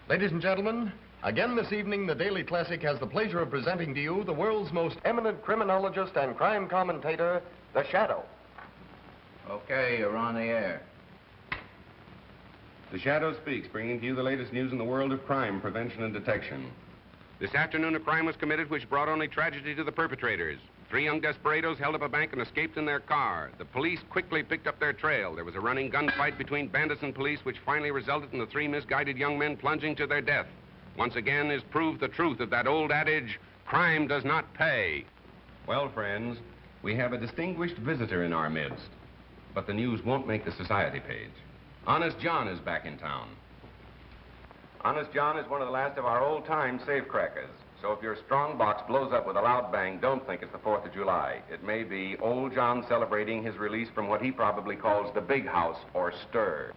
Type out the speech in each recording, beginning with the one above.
Ladies and gentlemen, again this evening, the Daily Classic has the pleasure of presenting to you the world's most eminent criminologist and crime commentator, The Shadow. Okay, you're on the air. The Shadow speaks, bringing to you the latest news in the world of crime, prevention, and detection. This afternoon, a crime was committed which brought only tragedy to the perpetrators. 3 young desperados held up a bank and escaped in their car. The police quickly picked up their trail. There was a running gunfight between bandits and police, which finally resulted in the 3 misguided young men plunging to their death. Once again is proved the truth of that old adage, crime does not pay. Well, friends, we have a distinguished visitor in our midst, but the news won't make the society page. Honest John is back in town. Honest John is one of the last of our old-time safecrackers. So if your strong box blows up with a loud bang, don't think it's the 4th of July. It may be old John celebrating his release from what he probably calls the big house or stir.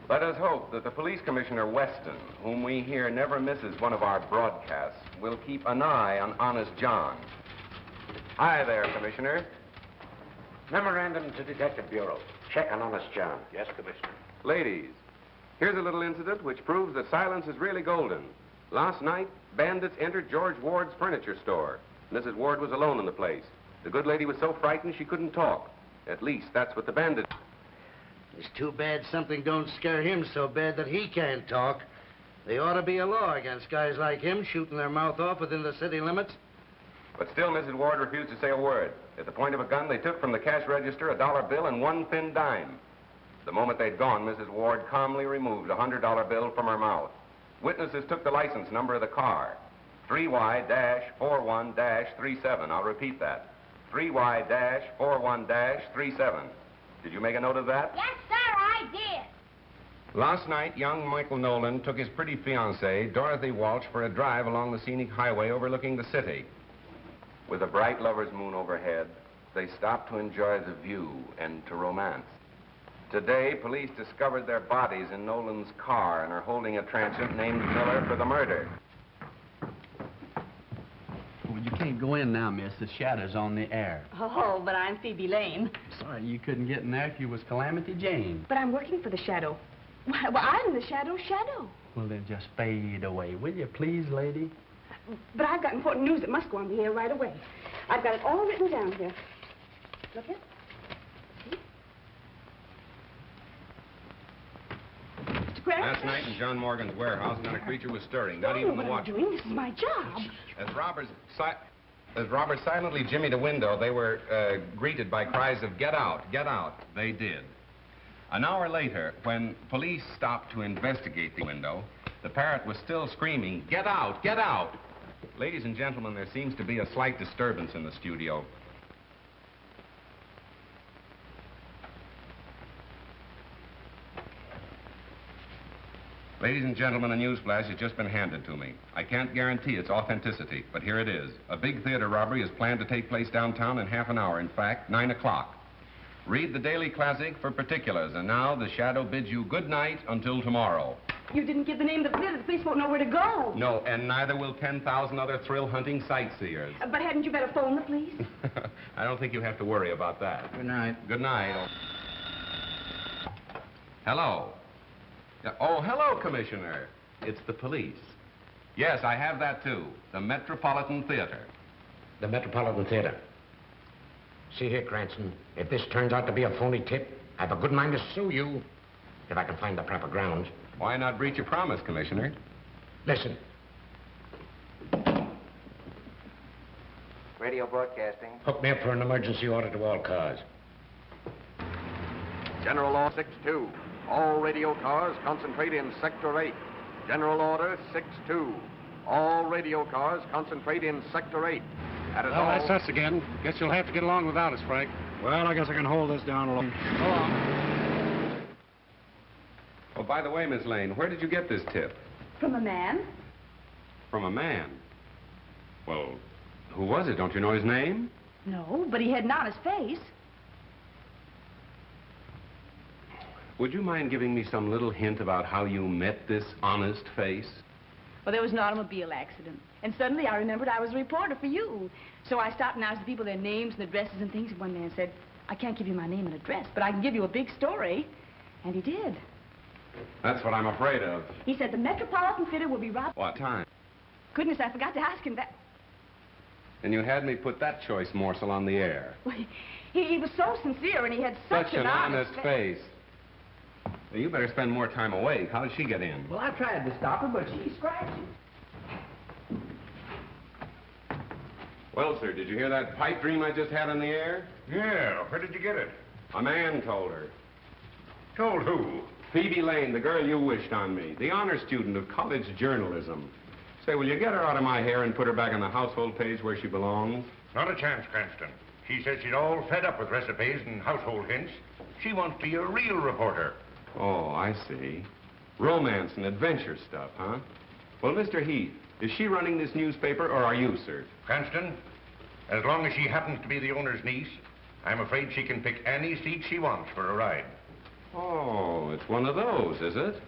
Let us hope that the police commissioner, Weston, whom we hear never misses one of our broadcasts, will keep an eye on Honest John. Hi there, Commissioner. Memorandum to Detective Bureau. Check on Honest John. Yes, Commissioner. Ladies, here's a little incident which proves that silence is really golden. Last night, bandits entered George Ward's furniture store. Mrs. Ward was alone in the place. The good lady was so frightened she couldn't talk. At least, that's what the bandits... It's too bad something don't scare him so bad that he can't talk. There ought to be a law against guys like him shooting their mouth off within the city limits. But still, Mrs. Ward refused to say a word. At the point of a gun, they took from the cash register a dollar bill and 1 thin dime. The moment they'd gone, Mrs. Ward calmly removed a $100 bill from her mouth. Witnesses took the license number of the car, 3Y-41-37. I'll repeat that, 3Y-41-37. Did you make a note of that? Yes, sir, I did. Last night, young Michael Nolan took his pretty fiancée, Dorothy Walsh, for a drive along the scenic highway overlooking the city. With a bright lover's moon overhead, they stopped to enjoy the view and to romance. Today, police discovered their bodies in Nolan's car and are holding a transient named Miller for the murder. Well, you can't go in now, miss. The Shadow's on the air. Oh, but I'm Phoebe Lane. Sorry you couldn't get in there if you was Calamity Jane. But I'm working for the Shadow. Well, I'm the Shadow's shadow. Well, then just fade away, will you, please, lady? But I've got important news that must go on the air right away. I've got it all written down here. Look here. Last night in John Morgan's warehouse, not a creature was stirring, not even the watch. What I'm doing? This is my job. As robbers silently jimmied a window, they were greeted by cries of, "Get out, get out." They did. An hour later, when police stopped to investigate the window, the parrot was still screaming, "Get out, get out." Ladies and gentlemen, there seems to be a slight disturbance in the studio. Ladies and gentlemen, a newsflash has just been handed to me. I can't guarantee its authenticity, but here it is. A big theater robbery is planned to take place downtown in half an hour. In fact, 9 o'clock. Read the Daily Classic for particulars. And now, the Shadow bids you good night until tomorrow. You didn't give the name of the theater. The police won't know where to go. No, and neither will 10,000 other thrill-hunting sightseers. But hadn't you better phone the police? I don't think you have to worry about that. Good night. Good night. Hello. Oh, hello, Commissioner. It's the police. Yes, I have that, too. The Metropolitan Theater. The Metropolitan Theater. See here, Cranston, if this turns out to be a phony tip, I have a good mind to sue you, if I can find the proper grounds. Why not breach your promise, Commissioner? Listen. Radio broadcasting. Hook me up for an emergency order to all cars. General Law 6-2. All radio cars concentrate in Sector 8. General Order 6-2. All radio cars concentrate in Sector 8. That is all. That's us again. Guess you'll have to get along without us, Frank. Well, I guess I can hold this down a little. Go on. Oh, by the way, Miss Lane, where did you get this tip? From a man. From a man? Well, who was it? Don't you know his name? No, but he had an honest face. Would you mind giving me some little hint about how you met this honest face? Well, there was an automobile accident. And suddenly I remembered I was a reporter for you. So I stopped and asked the people their names and addresses and things. And one man said, I can't give you my name and address, but I can give you a big story. And he did. That's what I'm afraid of. He said the Metropolitan Theater will be robbed. What time? Goodness, I forgot to ask him that. And you had me put that choice morsel on the air. Well, he was so sincere, and he had such an honest face. Well, you better spend more time awake. How did she get in? Well, I tried to stop her, but she scratched. Well, sir, did you hear that pipe dream I just had on the air? Yeah, where did you get it? A man told her. Told who? Phoebe Lane, the girl you wished on me, the honor student of college journalism. Say, will you get her out of my hair and put her back on the household page where she belongs? Not a chance, Cranston. She says she's all fed up with recipes and household hints. She wants to be a real reporter. Oh, I see. Romance and adventure stuff, huh? Well, Mr. Heath, is she running this newspaper, or are you, sir? Cranston, as long as she happens to be the owner's niece, I'm afraid she can pick any seat she wants for a ride. Oh, it's one of those, is it?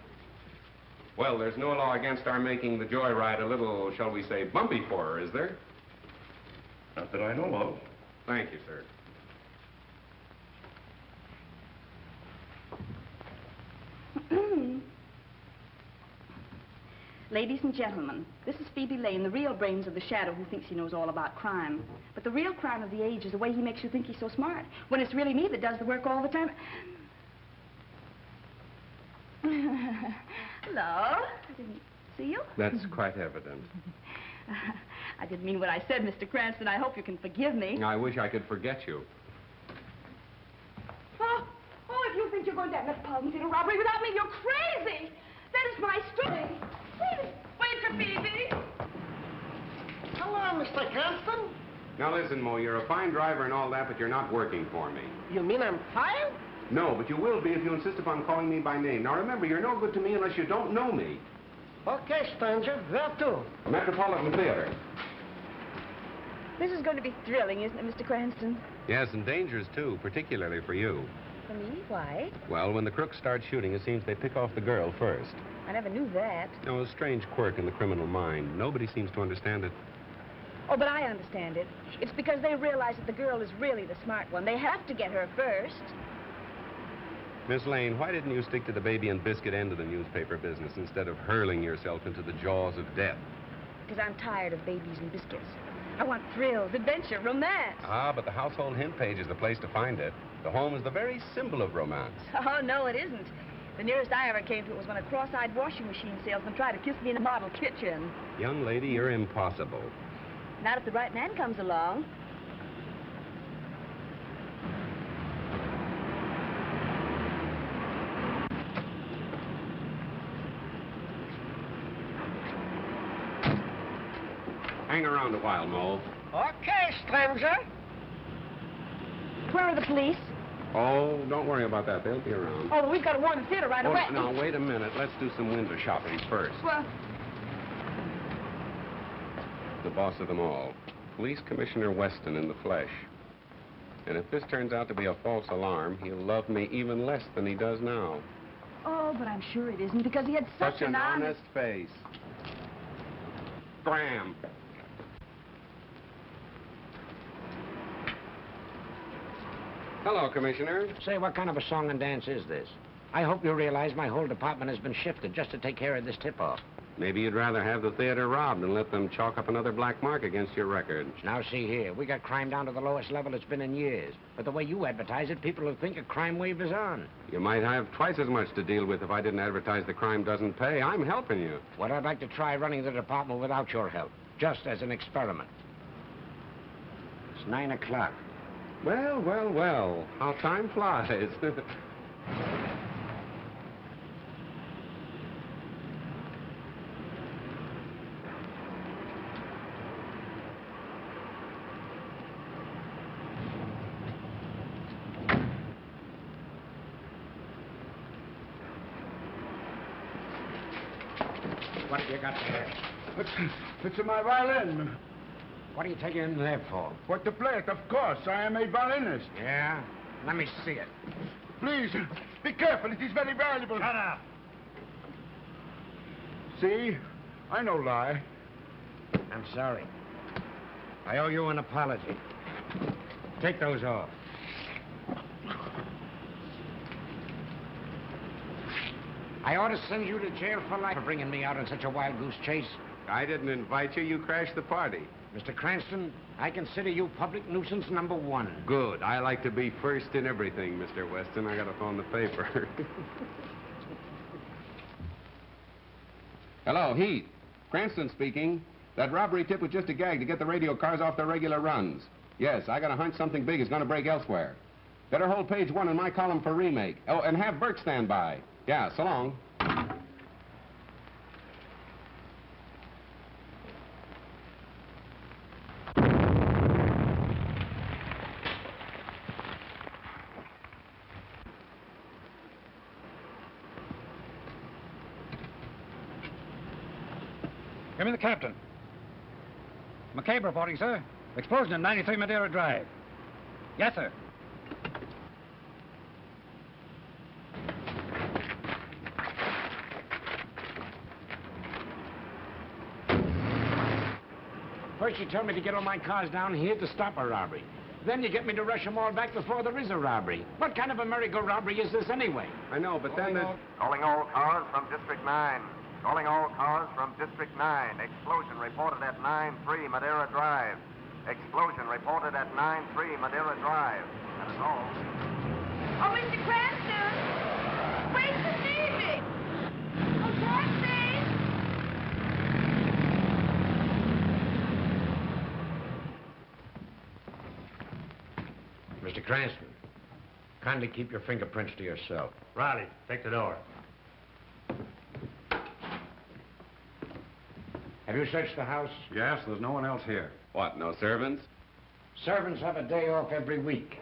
Well, there's no law against our making the joyride a little, shall we say, bumpy for her, is there? Not that I know of. Thank you, sir. Ladies and gentlemen, this is Phoebe Lane, the real brains of the shadow who thinks he knows all about crime. But the real crime of the age is the way he makes you think he's so smart, when it's really me that does the work all the time. Hello. I didn't see you. That's quite evident. I didn't mean what I said, Mr. Cranston. I hope you can forgive me. I wish I could forget you. Oh, if you think you're going to that Metropolitan Theater robbery without me, you're crazy. That is my story. Wait for Phoebe. Hello, Mr. Cranston. Now listen, Mo, you're a fine driver and all that, but you're not working for me. You mean I'm fired? No, but you will be if you insist upon calling me by name. Now remember, you're no good to me unless you don't know me. Okay, stranger. Where to? Metropolitan Theater. This is going to be thrilling, isn't it, Mr. Cranston? Yes, and dangerous, too, particularly for you. For me? Why? Well, when the crooks start shooting, it seems they pick off the girl first. I never knew that. No, a strange quirk in the criminal mind. Nobody seems to understand it. Oh, but I understand it. It's because they realize that the girl is really the smart one. They have to get her first. Miss Lane, why didn't you stick to the baby and biscuit end of the newspaper business instead of hurling yourself into the jaws of death? Because I'm tired of babies and biscuits. I want thrills, adventure, romance. Ah, but the household hint page is the place to find it. The home is the very symbol of romance. Oh, no, it isn't. The nearest I ever came to it was when a cross-eyed washing machine salesman tried to kiss me in a model kitchen. Young lady, you're impossible. Not if the right man comes along. Hang around a while, Mo. Okay, stranger. Where are the police? Oh, don't worry about that. They'll be around. Oh, well, we've got to warn the theater right away. Now, wait a minute. Let's do some window shopping first. Well, The boss of them all. Police Commissioner Weston in the flesh. And if this turns out to be a false alarm, he'll love me even less than he does now. oh, but I'm sure it isn't because he had such Such an honest face. Graham. Hello, Commissioner. Say, what kind of a song and dance is this? I hope you realize my whole department has been shifted just to take care of this tip-off. Maybe you'd rather have the theater robbed than let them chalk up another black mark against your record. Now, see here. We got crime down to the lowest level it's been in years. But the way you advertise it, people will think a crime wave is on. You might have twice as much to deal with if I didn't advertise the crime doesn't pay. I'm helping you. Well, I'd like to try running the department without your help, just as an experiment. It's 9 o'clock. Well, well, well. How time flies. What have you got there? It's my violin. What are you taking in there for? What to play it, of course. I am a violinist. Yeah? Let me see it. Please, be careful. It is very valuable. Shut up. See? I no lie. I'm sorry. I owe you an apology. Take those off. I ought to send you to jail for life for bringing me out on such a wild goose chase. I didn't invite you. You crashed the party. Mr. Cranston, I consider you public nuisance number 1. Good. I like to be first in everything, Mr. Weston. I got to phone the paper. Hello, Heath. Cranston speaking. That robbery tip was just a gag to get the radio cars off their regular runs. Yes, I got a hunch something big is going to break elsewhere. Better hold page 1 in my column for remake. Oh, and have Burke stand by. Yeah, so long. Give me the captain. McCabe reporting, sir. Explosion in 93 Madeira Drive. Yes, sir. First you tell me to get all my cars down here to stop a robbery. Then you get me to rush them all back before there is a robbery. What kind of a merry-go robbery is this anyway? I know, but then there's... Calling all cars from District 9. Calling all cars from District 9. Explosion reported at 9-3 Madeira Drive. Explosion reported at 9-3 Madeira Drive. That is all. Oh, Mr. Cranston! Wait to see me! Oh, taxi! Mr. Cranston, kindly keep your fingerprints to yourself. Riley, take the door. Have you searched the house? Yes, there's no one else here. What, no servants? Servants have a day off every week.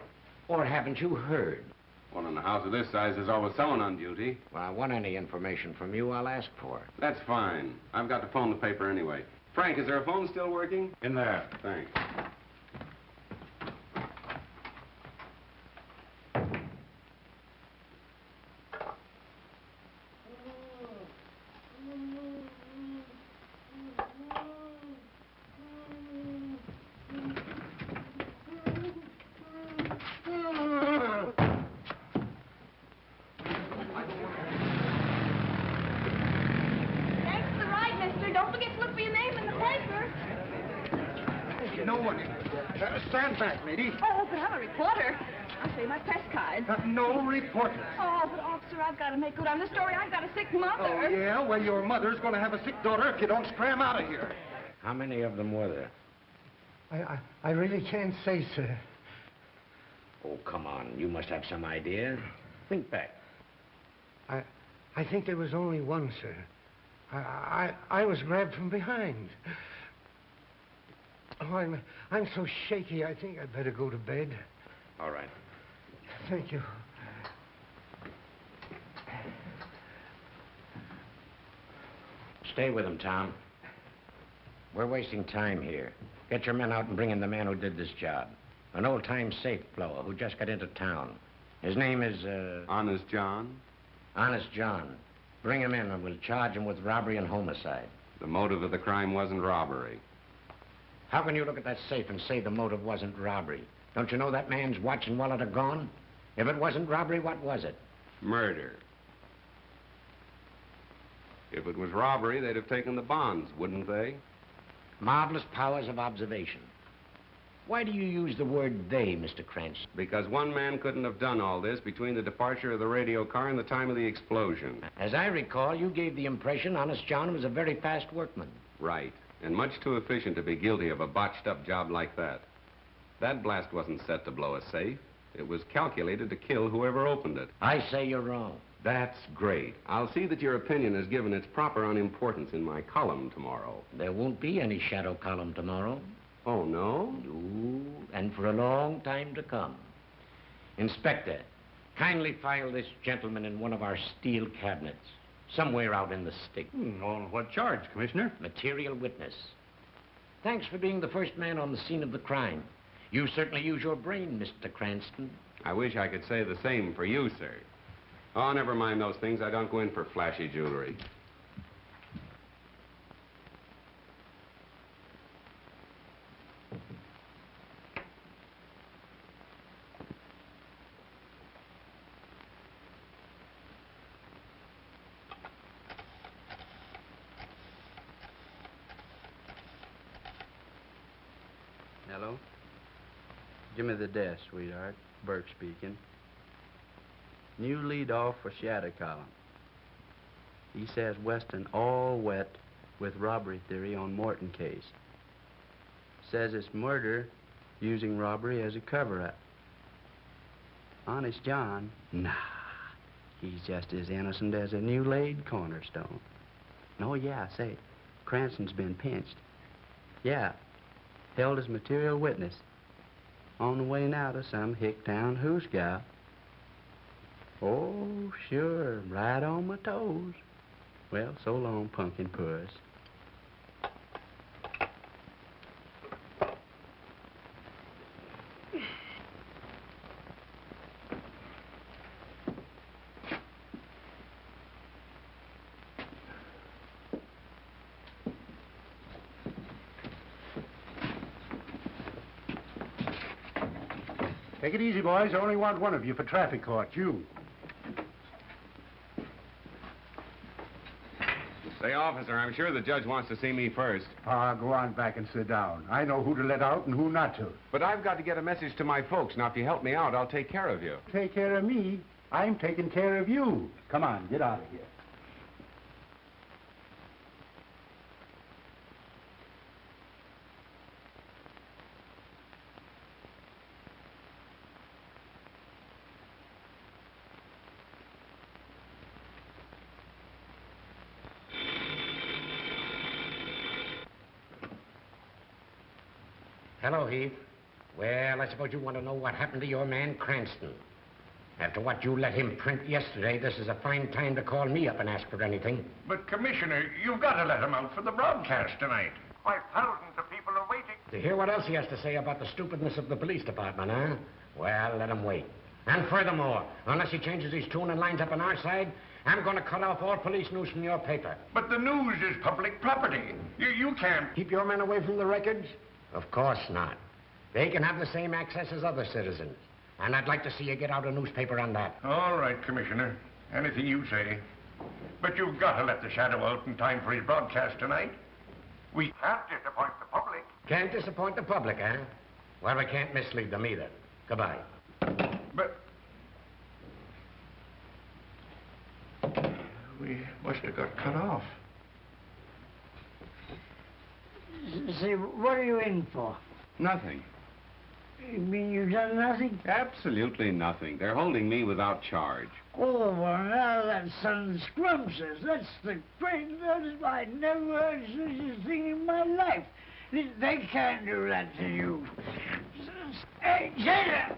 Or haven't you heard? Well, in a house of this size, there's always someone on duty. Well, I want any information from you, I'll ask for it. That's fine. I've got to phone the paper anyway. Frank, is there a phone still working? In there. Thanks. Stand back, lady. Oh, but I'm a reporter. I'll show you my press card. No reporter. Oh, but officer, I've got to make good on the story. I've got a sick mother. Oh, yeah? Well, your mother's going to have a sick daughter if you don't scram out of here. How many of them were there? I really can't say, sir. Oh, come on. You must have some idea. Think back. I think there was only one, sir. I was grabbed from behind. Oh, I'm so shaky, I think I'd better go to bed. All right. Thank you. Stay with him, Tom. We're wasting time here. Get your men out and bring in the man who did this job. An old-time safe blower who just got into town. His name is, Honest John? Honest John. Bring him in and we'll charge him with robbery and homicide. The motive of the crime wasn't robbery. How can you look at that safe and say the motive wasn't robbery? Don't you know that man's watch and wallet are gone? If it wasn't robbery, what was it? Murder. If it was robbery, they'd have taken the bonds, wouldn't they? Marvelous powers of observation. Why do you use the word they, Mr. Cranston? Because one man couldn't have done all this between the departure of the radio car and the time of the explosion. As I recall, you gave the impression Honest John was a very fast workman. Right. And much too efficient to be guilty of a botched-up job like that. That blast wasn't set to blow a safe. It was calculated to kill whoever opened it. I say you're wrong. That's great. I'll see that your opinion is given its proper unimportance in my column tomorrow. There won't be any shadow column tomorrow. Oh, no? No, and for a long time to come. Inspector, kindly file this gentleman in one of our steel cabinets. Somewhere out in the stick. On what charge, Commissioner? Material witness. Thanks for being the first man on the scene of the crime. You certainly use your brain, Mr. Cranston. I wish I could say the same for you, sir. Oh, never mind those things. I don't go in for flashy jewelry. Hello? Give me the desk, sweetheart. Burke speaking. New lead off for shadow column. He says Weston all wet with robbery theory on Morton case. Says it's murder using robbery as a cover-up. Honest John? Nah. He's just as innocent as a new laid cornerstone. Oh, yeah, say, Cranston's been pinched. Yeah, held as material witness. On the way now to some hick-town hoosgow. Oh, sure, right on my toes. Well, so long, pumpkin puss. Take it easy, boys. I only want one of you for traffic court. You. Say, officer, I'm sure the judge wants to see me first. Ah, go on back and sit down. I know who to let out and who not to. But I've got to get a message to my folks. Now, if you help me out, I'll take care of you. Take care of me? I'm taking care of you. Come on, get out of here. Hello, Heath. Well, I suppose you want to know what happened to your man, Cranston. After what you let him print yesterday, this is a fine time to call me up and ask for anything. But, Commissioner, you've got to let him out for the broadcast tonight. Why, thousands of people are waiting. To hear what else he has to say about the stupidness of the police department, huh? Well, let him wait. And furthermore, unless he changes his tune and lines up on our side, I'm going to cut off all police news from your paper. But the news is public property. You can't... Keep your men away from the records? Of course not. They can have the same access as other citizens. And I'd like to see you get out a newspaper on that. All right, Commissioner. Anything you say. But you've got to let the shadow out in time for his broadcast tonight. We can't disappoint the public. Can't disappoint the public, huh? Well, we can't mislead them either. Goodbye. But... we must have got cut off. Say, what are you in for? Nothing. You mean you've done nothing? Absolutely nothing. They're holding me without charge. Oh, well, now that son scrumptious. That's the greatest. I never heard such a thing in my life. They can't do that to you. Hey, jailer!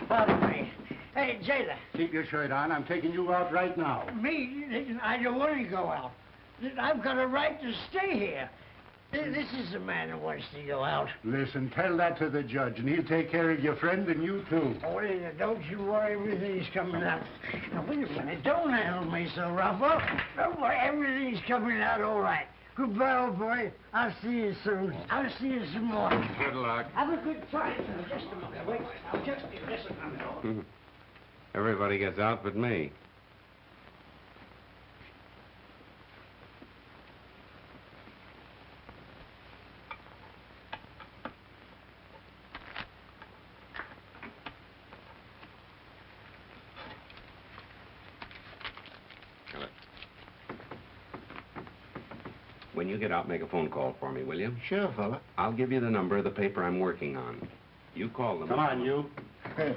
Pardon me. Hey, jailer. Keep your shirt on. I'm taking you out right now. Me? I don't want to go out. I've got a right to stay here. This is the man who wants to go out. Listen, tell that to the judge, and he'll take care of your friend and you, too. Oh, don't you worry. Everything's coming out. Now, wait a minute. Don't handle me so rough. Oh, don't worry. Everything's coming out all right. Goodbye, old boy. I'll see you soon. I'll see you some more. Good luck. Have a good time. Now, just a moment. Wait. I'll just be listening. Everybody gets out but me. When you get out, make a phone call for me, will you? Sure, fella. I'll give you the number of the paper I'm working on. You call them. Come on, you.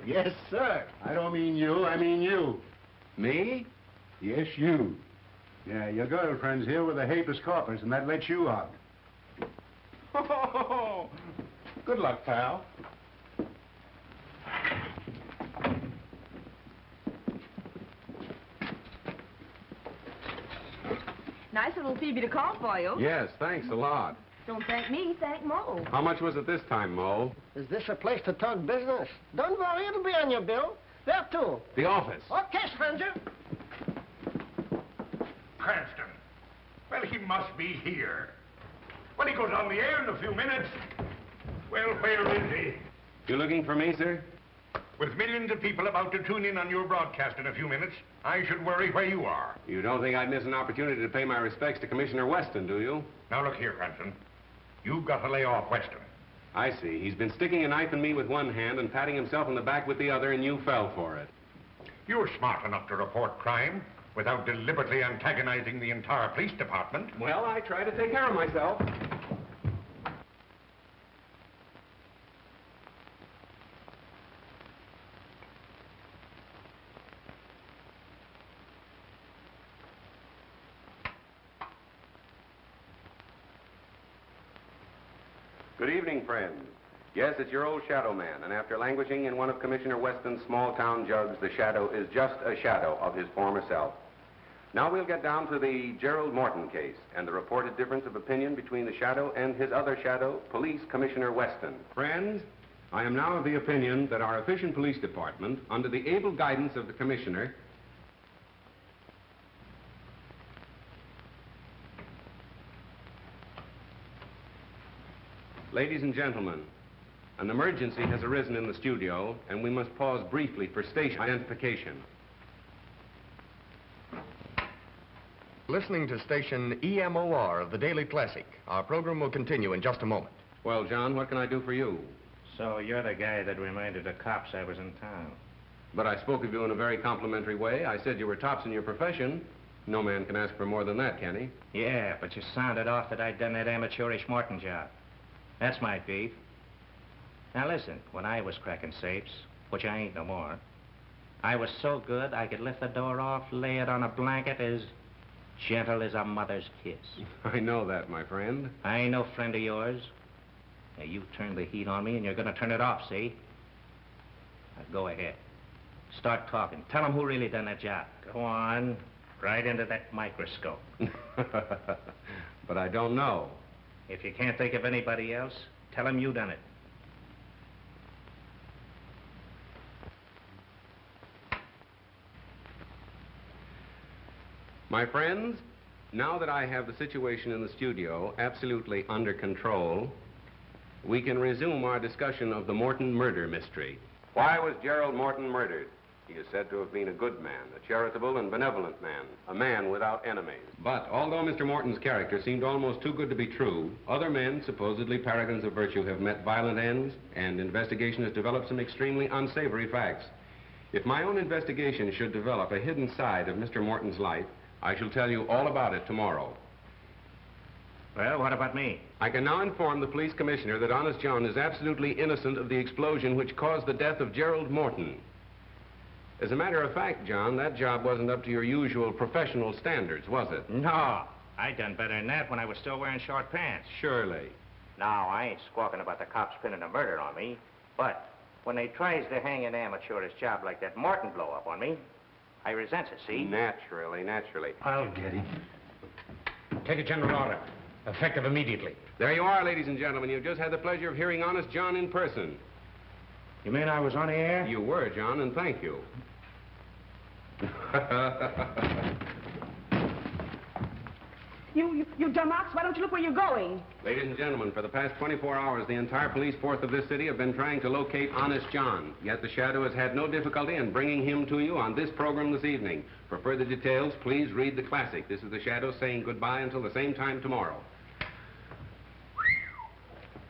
Yes, sir. I don't mean you, I mean you. Me? Yes, you. Yeah, your girlfriend's here with a habeas corpus, and that lets you out. Oh, good luck, pal. Nice little Phoebe to call for you. Yes, thanks a lot. Don't thank me, thank Mo. How much was it this time, Mo? Is this a place to talk business? Don't worry, it'll be on your bill. There, too. The office. Okay, stranger. Cranston. Well, he must be here. When he goes on the air in a few minutes. Well, where is he? You looking for me, sir? With millions of people about to tune in on your broadcast in a few minutes, I should worry where you are. You don't think I'd miss an opportunity to pay my respects to Commissioner Weston, do you? Now, look here, Cranston. You've got to lay off Weston. I see. He's been sticking a knife in me with one hand and patting himself on the back with the other, and you fell for it. You're smart enough to report crime without deliberately antagonizing the entire police department. Well, I try to take care of myself. Good evening, friends. Yes, it's your old shadow man, and after languishing in one of Commissioner Weston's small-town jugs, the shadow is just a shadow of his former self. Now we'll get down to the Gerald Morton case and the reported difference of opinion between the shadow and his other shadow, Police Commissioner Weston. Friends, I am now of the opinion that our efficient police department, under the able guidance of the Commissioner, Ladies and gentlemen, an emergency has arisen in the studio, and we must pause briefly for station identification. Listening to station EMOR of the Daily Classic. Our program will continue in just a moment. Well, John, what can I do for you? So you're the guy that reminded the cops I was in town. But I spoke of you in a very complimentary way. I said you were tops in your profession. No man can ask for more than that, can he? Yeah, but you sounded off that I'd done that amateurish Morton job. That's my beef. Now listen, when I was cracking safes, which I ain't no more, I was so good I could lift the door off, lay it on a blanket as gentle as a mother's kiss. I know that, my friend. I ain't no friend of yours. Now, you turned the heat on me, and you're gonna turn it off, see? Now, go ahead. Start talking. Tell them who really done that job. Go on. Right into that microscope. But I don't know. If you can't think of anybody else, tell them you done it. My friends, now that I have the situation in the studio absolutely under control, we can resume our discussion of the Morton murder mystery. Why was Gerald Morton murdered? He is said to have been a good man, a charitable and benevolent man, a man without enemies. But although Mr. Morton's character seemed almost too good to be true, other men, supposedly paragons of virtue, have met violent ends, and investigation has developed some extremely unsavory facts. If my own investigation should develop a hidden side of Mr. Morton's life, I shall tell you all about it tomorrow. Well, what about me? I can now inform the police commissioner that Honest John is absolutely innocent of the explosion which caused the death of Gerald Morton. As a matter of fact, John, that job wasn't up to your usual professional standards, was it? No, I done better than that when I was still wearing short pants. Surely. Now, I ain't squawking about the cops pinning a murder on me, but when they tries to hang an amateurish job like that Morton blow up on me, I resents it, see? Naturally, naturally. I'll get him. Take a general order. Effective immediately. There you are, ladies and gentlemen. You've just had the pleasure of hearing Honest John in person. You mean I was on the air? You were, John, and thank you. You dumb ox, why don't you look where you're going? Ladies and gentlemen, for the past 24 hours, the entire police force of this city have been trying to locate Honest John. Yet the Shadow has had no difficulty in bringing him to you on this program this evening. For further details, please read the classic. This is the Shadow saying goodbye until the same time tomorrow.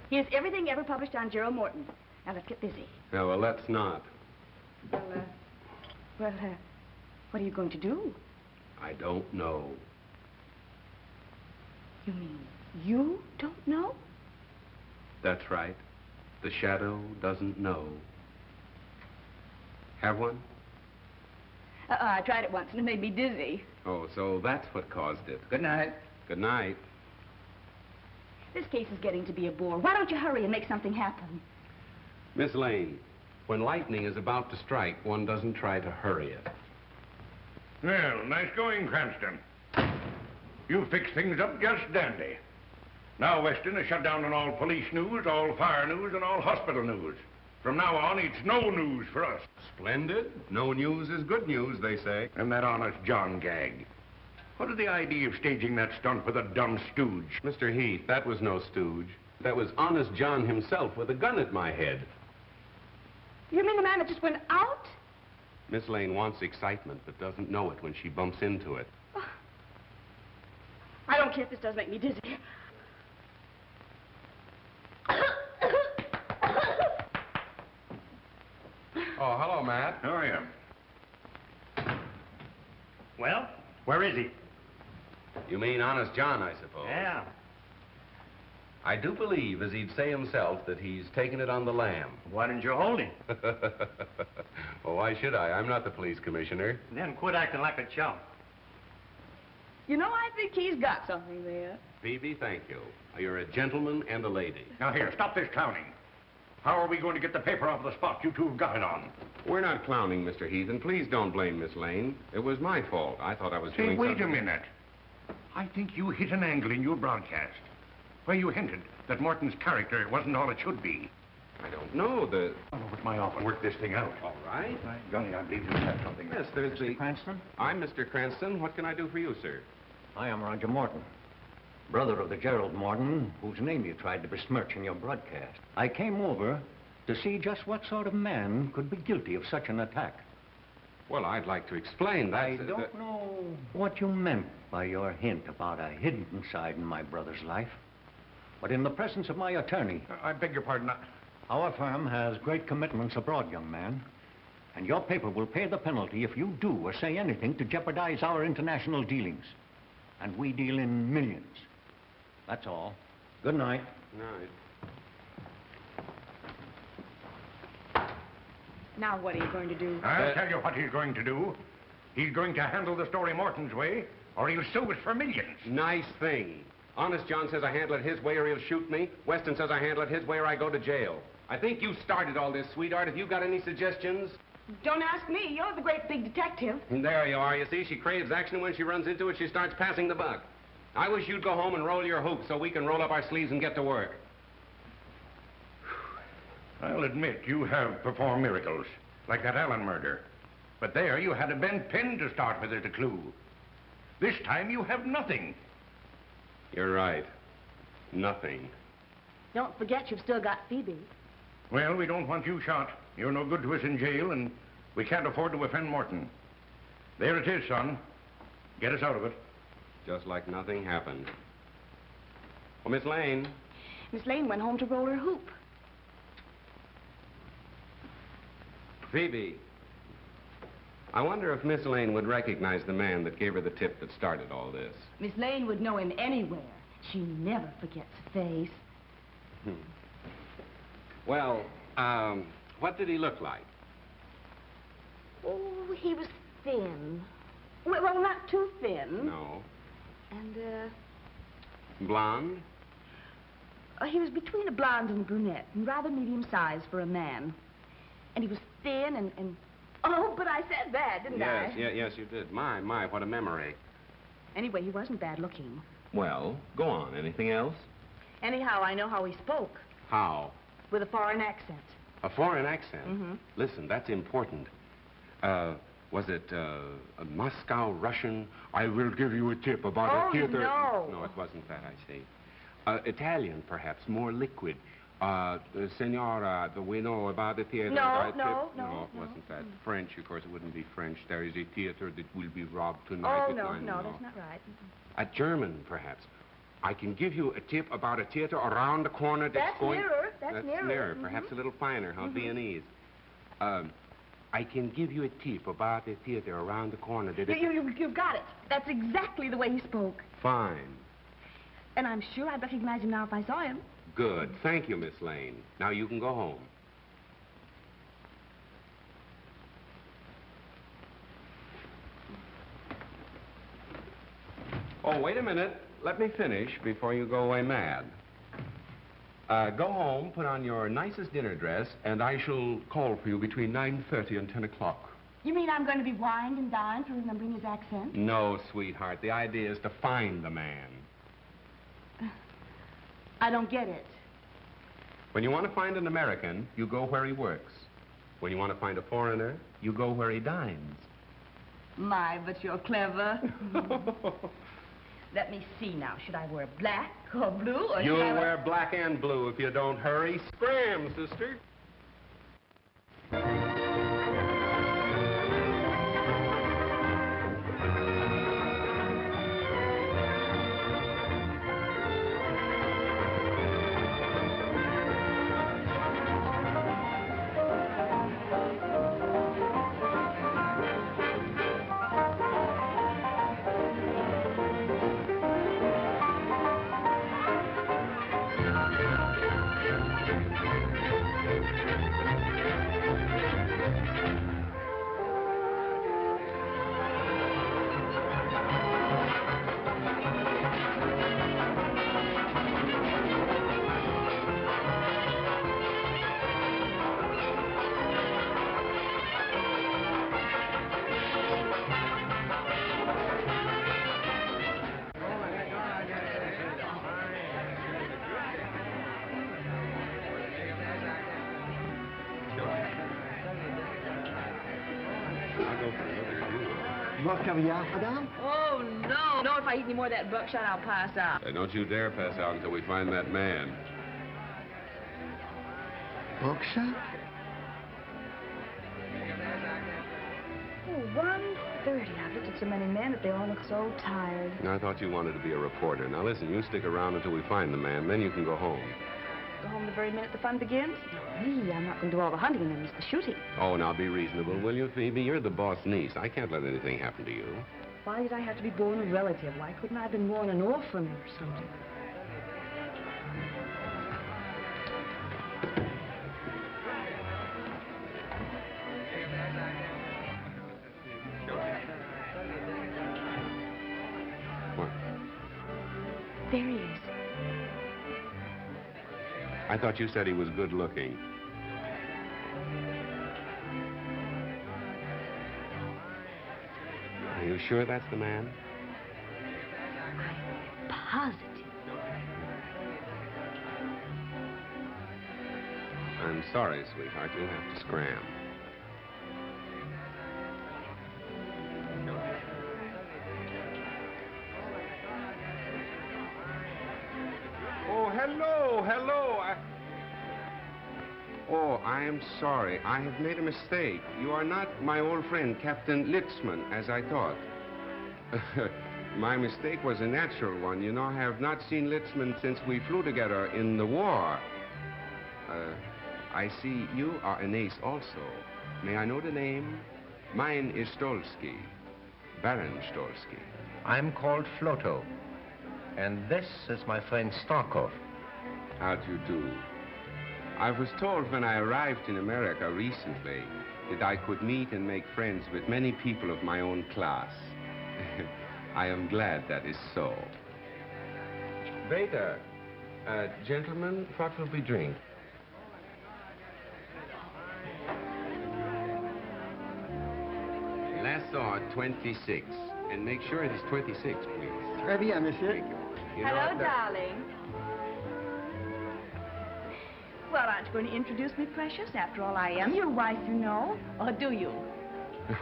Here's everything ever published on Gerald Morton. Now, let's get busy. No, well, let's not. Well, what are you going to do? I don't know. You mean you don't know? That's right. The Shadow doesn't know. Have one? I tried it once and it made me dizzy. Oh, so that's what caused it. Good night. Good night. This case is getting to be a bore. Why don't you hurry and make something happen? Miss Lane, when lightning is about to strike, one doesn't try to hurry it. Well, nice going, Cranston. You fixed things up just dandy. Now Weston has shut down on all police news, all fire news, and all hospital news. From now on, it's no news for us. Splendid. No news is good news, they say. And that Honest John gag. What is the idea of staging that stunt with a dumb stooge? Mr. Heath, that was no stooge. That was Honest John himself with a gun at my head. You mean the man that just went out? Miss Lane wants excitement, but doesn't know it when she bumps into it. I don't care if this does make me dizzy. Oh, hello, Matt. How are you? Well, where is he? You mean Honest John, I suppose? Yeah. I do believe, as he'd say himself, that he's taken it on the lam. Why didn't you hold him? Well, why should I? I'm not the police commissioner. Then quit acting like a chump. You know, I think he's got something there. Phoebe, thank you. You're a gentleman and a lady. Now, here, stop this clowning. How are we going to get the paper off the spot you two have got it on? We're not clowning, Mr. Heath, and please don't blame Miss Lane. It was my fault. I thought I was Say, doing wait something... a minute. I think you hit an angle in your broadcast where you hinted that Morton's character wasn't all it should be. I don't know. I'll over to my office and work this thing out. All right. My golly, I believe you have something. Yes, there's the... Cranston? I'm Mr. Cranston. What can I do for you, sir? I am Roger Morton, brother of the Gerald Morton, whose name you tried to besmirch in your broadcast. I came over to see just what sort of man could be guilty of such an attack. Well, I'd like to explain that. I don't know what you meant by your hint about a hidden side in my brother's life. But in the presence of my attorney... I beg your pardon. Our firm has great commitments abroad, young man. And your paper will pay the penalty if you do or say anything to jeopardize our international dealings. And we deal in millions. That's all. Good night. Night. Now what are you going to do? I'll tell you what he's going to do. He's going to handle the story Morton's way, or he'll sue us for millions. Nice thing. Honest John says I handle it his way or he'll shoot me. Weston says I handle it his way or I go to jail. I think you started all this, sweetheart. Have you got any suggestions? Don't ask me. You're the great big detective. And there you are. You see, she craves action. When she runs into it, she starts passing the buck. I wish you'd go home and roll your hoops so we can roll up our sleeves and get to work. I'll admit you have performed miracles, like that Allwyn murder. But there you had a bent pin to start with as a clue. This time you have nothing. You're right. Nothing. Don't forget you've still got Phoebe. Well, we don't want you shot. You're no good to us in jail, and we can't afford to offend Morton. There it is, son. Get us out of it. Just like nothing happened. Well, Miss Lane. Miss Lane went home to roll her hoop. Phoebe. I wonder if Miss Lane would recognize the man that gave her the tip that started all this. Miss Lane would know him anywhere. She never forgets a face. Well, what did he look like? Oh, he was thin. Well, not too thin. No. And, Blonde? he was between a blonde and a brunette, and rather medium-sized for a man. And he was thin and... Oh, but I said that, didn't I? Yes, you did. My, what a memory. Anyway, he wasn't bad-looking. Well, go on. Anything else? Anyhow, I know how he spoke. How? With a foreign accent. A foreign accent? Mm-hmm. Listen, that's important. Was it a Moscow Russian? I will give you a tip about a theater... no. No, it wasn't that, I see. Italian, perhaps, more liquid. Senora, we know about the theater. No, it wasn't that. French, of course, it wouldn't be French. There is a theater that will be robbed tonight. Oh, no, that's not right. A German, perhaps. I can give you a tip about a theater around the corner that's going... That's nearer. Perhaps a little finer, huh? Viennese. I can give you a tip about a theater around the corner that... You've got it. That's exactly the way he spoke. Fine. And I'm sure I'd recognize him now if I saw him. Good. Thank you, Miss Lane. Now you can go home. Oh, wait a minute. Let me finish before you go away mad. Go home, put on your nicest dinner dress, and I shall call for you between 9:30 and 10 o'clock. You mean I'm going to be wined and dined for remembering his accent? No, sweetheart. The idea is to find the man. I don't get it. When you want to find an American, you go where he works. When you want to find a foreigner, you go where he dines. My, but you're clever. Let me see now. Should I wear black or blue, or You'll wear black and blue if you don't hurry. Scram, sister. I'll go for another few. More caviar, madame? Oh, no. No, if I eat any more of that buckshot, I'll pass out. Don't you dare pass out until we find that man. Buckshot? Oh, 1:30. I've looked at so many men that they all look so tired. I thought you wanted to be a reporter. Now, listen, you stick around until we find the man, then you can go home. Go home the very minute the fun begins? No, me. I'm not going to do all the hunting and then miss the shooting. Oh, now be reasonable, will you, Phoebe? You're the boss niece. I can't let anything happen to you. Why did I have to be born a relative? Why couldn't I have been born an orphan or something? What? There he is. I thought you said he was good looking. Are you sure that's the man? Positive. I'm sorry, sweetheart. You'll have to scram. Oh, hello. Oh, I am sorry. I have made a mistake. You are not my old friend, Captain Litzman, as I thought. My mistake was a natural one. You know, I have not seen Litzman since we flew together in the war. I see you are an ace also. May I know the name? Mine is Stolsky, Baron Stolsky. I'm called Floto. And this is my friend Starkov. How do you do? I was told when I arrived in America recently that I could meet and make friends with many people of my own class. I am glad that is so. Waiter, gentlemen, what will we drink? Lassau 26. And make sure it is 26, please. Très bien, monsieur. Hello, darling. Well, aren't you going to introduce me, precious? After all, I am your wife, you know. Or do you?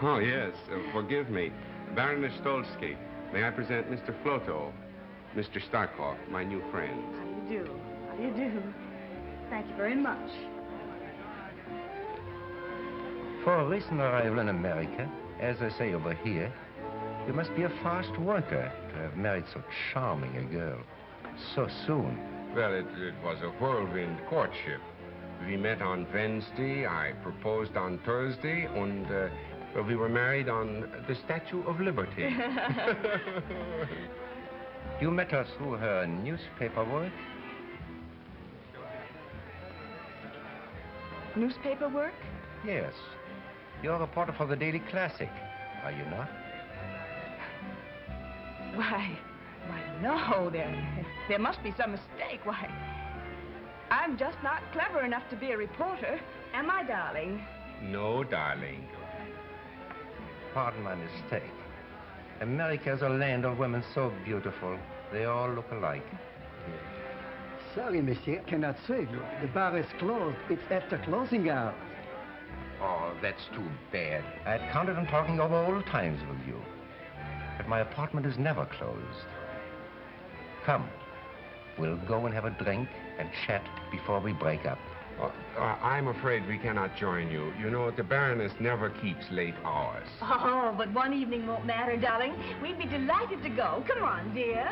Oh, yes. Forgive me. Baroness Stolsky. May I present Mr. Floto, Mr. Starkov, my new friend. How do you do? How do you do? Thank you very much. For a recent arrival in America, as I say over here, you must be a fast worker to have married so charming a girl so soon. Well, it was a whirlwind courtship. We met on Wednesday, I proposed on Thursday, and well, we were married on the Statue of Liberty. You met her through her newspaper work? Newspaper work? Yes. You're a reporter for the Daily Classic, are you not? Why, no, there must be some mistake. Why, I'm just not clever enough to be a reporter, am I, darling? No, darling. Pardon my mistake. America is a land of women so beautiful. They all look alike. Sorry, monsieur, cannot save you. The bar is closed. It's after closing hours. Oh, that's too bad. I had counted on talking over old times with you. But my apartment is never closed. Come, we'll go and have a drink and chat before we break up. I'm afraid we cannot join you. You know, the Baroness never keeps late hours. Oh, but one evening won't matter, darling. We'd be delighted to go. Come on, dear.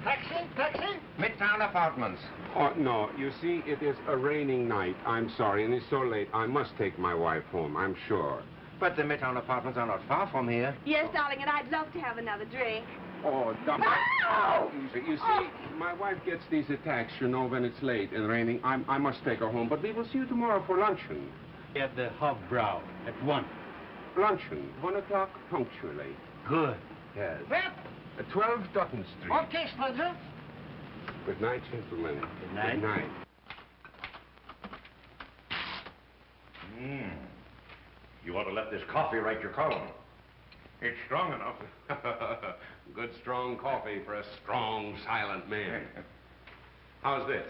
Taxi? Midtown Apartments. Oh, no. You see, it is a raining night. I'm sorry, and it's so late. I must take my wife home, I'm sure. But the Midtown Apartments are not far from here. Yes, darling, and I'd love to have another drink. Oh, darling. Oh! Easy. You see, my wife gets these attacks, you know, when it's late and raining. I must take her home, but we will see you tomorrow for luncheon. At the Hofbrau at 1. Luncheon, 1 o'clock punctually. Good. Yes. Well, 12 Dutton Street. okay, Spencer. Good night, gentlemen. Good night. Good night. You ought to let this coffee write your column. It's strong enough. Good strong coffee for a strong, silent man. How's this?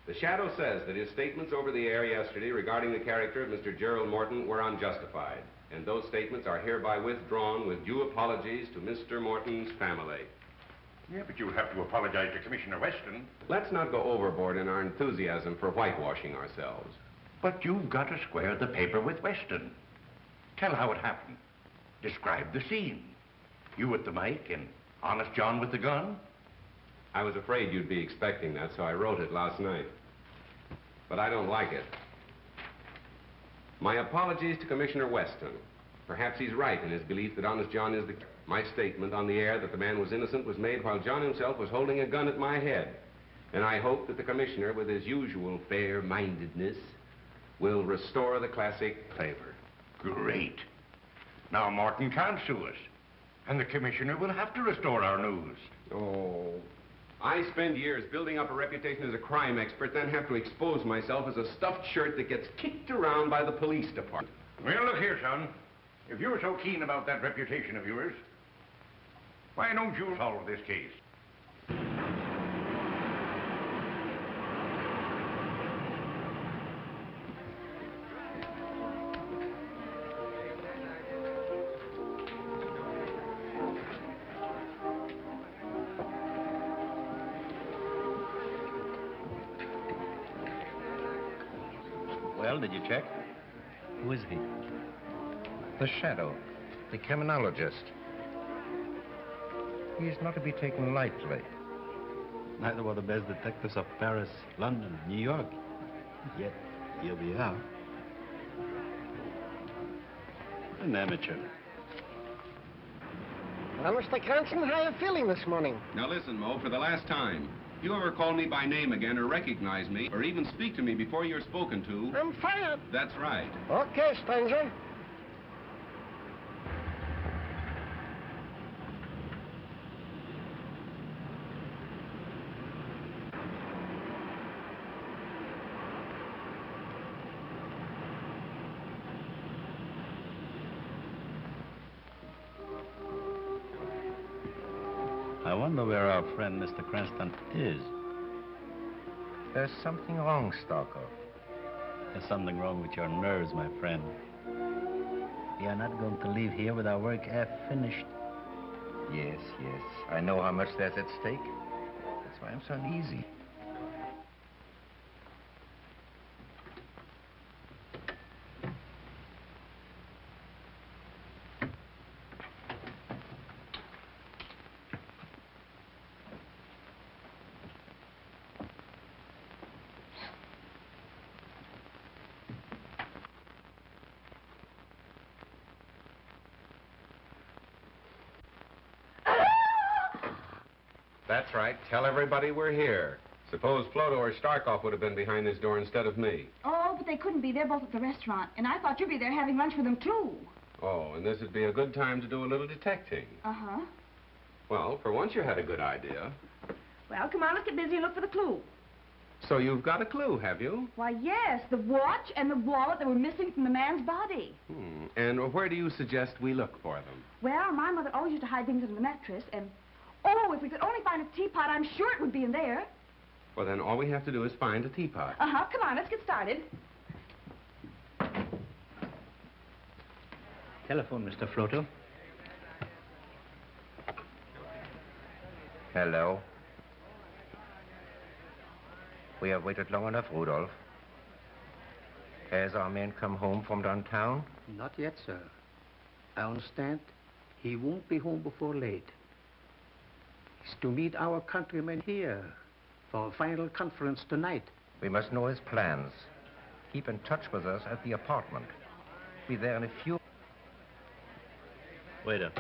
The Shadow says that his statements over the air yesterday regarding the character of Mr. Gerald Morton were unjustified, and those statements are hereby withdrawn with due apologies to Mr. Morton's family. Yeah, but you'll have to apologize to Commissioner Weston. Let's not go overboard in our enthusiasm for whitewashing ourselves. But you've got to square the paper with Weston. Tell how it happened. Describe the scene. You with the mic and Honest John with the gun. I was afraid you'd be expecting that, so I wrote it last night. But I don't like it. My apologies to Commissioner Weston. Perhaps he's right in his belief that Honest John is the... My statement on the air that the man was innocent was made while John himself was holding a gun at my head. And I hope that the Commissioner, with his usual fair-mindedness, will restore the classic flavor. Great. Now Morton can't sue us. And the Commissioner will have to restore our news. Oh, I spend years building up a reputation as a crime expert, then have to expose myself as a stuffed shirt that gets kicked around by the police department. Well, look here, son. If you're so keen about that reputation of yours, why don't you solve this case? Well, did you check? Who is he? The Shadow, the criminologist. He's not to be taken lightly. Neither were the best detectives of Paris, London, New York. Yet, here we are. An amateur. Well, Mr. Cranston, how are you feeling this morning? Now listen, Mo, for the last time. If you ever call me by name again or recognize me or even speak to me before you're spoken to... I'm fired. That's right. Okay, stranger. I wonder where our friend Mr. Cranston is. There's something wrong, Stalker. There's something wrong with your nerves, my friend. We are not going to leave here with our work half finished. Yes, yes. I know how much there's at stake. That's why I'm so uneasy. That's right. Tell everybody we're here. Suppose Floto or Starkov would have been behind this door instead of me. Oh, but they couldn't be. They're both at the restaurant. And I thought you'd be there having lunch with them, too. Oh, and this would be a good time to do a little detecting. Uh-huh. Well, for once you had a good idea. Well, come on, let's get busy and look for the clue. So you've got a clue, have you? Why, yes, the watch and the wallet that were missing from the man's body. And where do you suggest we look for them? Well, my mother always used to hide things under the mattress, and... Oh, if we could only find a teapot, I'm sure it would be in there. Well, then all we have to do is find a teapot. Uh-huh, come on, let's get started. Telephone, Mr. Floto. Hello. We have waited long enough, Rudolph. Has our man come home from downtown? Not yet, sir. I understand he won't be home before late. He's to meet our countrymen here for a final conference tonight. We must know his plans. Keep in touch with us at the apartment. Be there in a few... Waiter.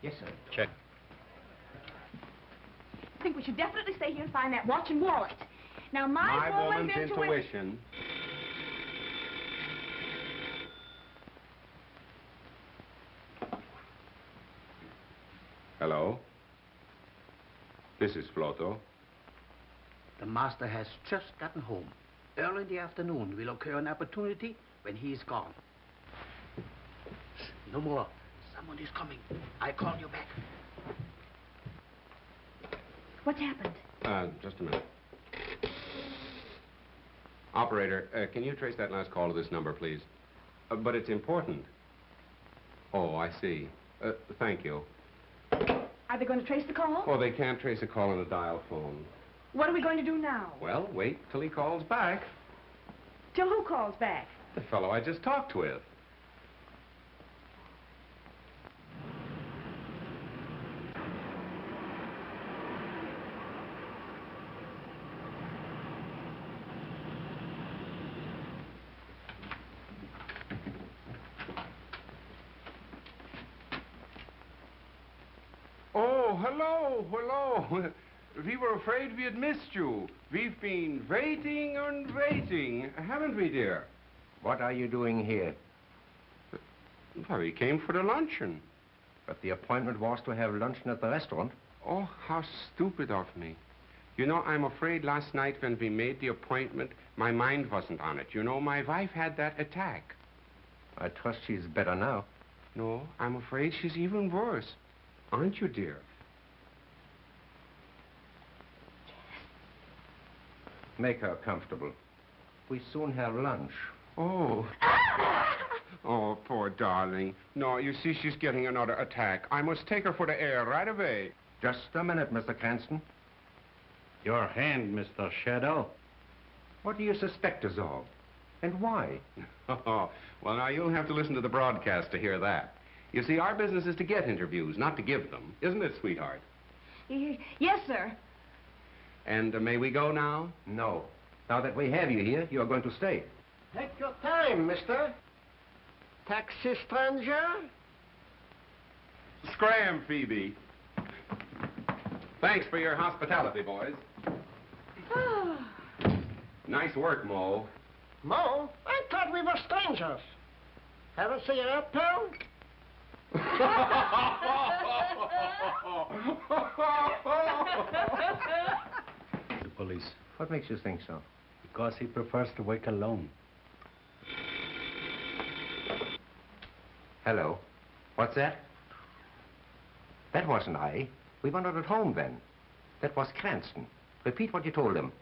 Yes, sir. Check. I think we should definitely stay here and find that watch and wallet. Now, my woman's intuition... Hello? This is Floto. The master has just gotten home. Early in the afternoon will occur an opportunity when he is gone. No more. Someone is coming. I call you back. What's happened? Just a minute. Operator, can you trace that last call to this number, please? But it's important. Oh, I see. Thank you. Are they going to trace the call? Oh, they can't trace a call on a dial phone. What are we going to do now? Well, wait till he calls back. Till who calls back? The fellow I just talked with. Oh, hello. We were afraid we had missed you. We've been waiting and waiting, haven't we, dear? What are you doing here? Well, we came for the luncheon. But the appointment was to have luncheon at the restaurant. Oh, how stupid of me. You know, I'm afraid last night when we made the appointment, my mind wasn't on it. You know, my wife had that attack. I trust she's better now. No, I'm afraid she's even worse. Aren't you, dear? Make her comfortable. We soon have lunch. Oh. Oh, poor darling. No, you see, she's getting another attack. I must take her for the air right away. Just a minute, Mr. Cranston. Your hand, Mr. Shadow. What do you suspect us of? And why? Oh, well, now, you'll have to listen to the broadcast to hear that. You see, our business is to get interviews, not to give them. Isn't it, sweetheart? Yes, sir. And may we go now? No. Now that we have you here, you're going to stay. Take your time, mister. Taxi stranger? Scram, Phoebe. Thanks for your hospitality, boys. Nice work, Mo. Mo? I thought we were strangers. Have a cigarette, pal? The police. What makes you think so? Because he prefers to work alone. Hello. What's that? That wasn't I. We were not at home then. That was Cranston. Repeat what you told him.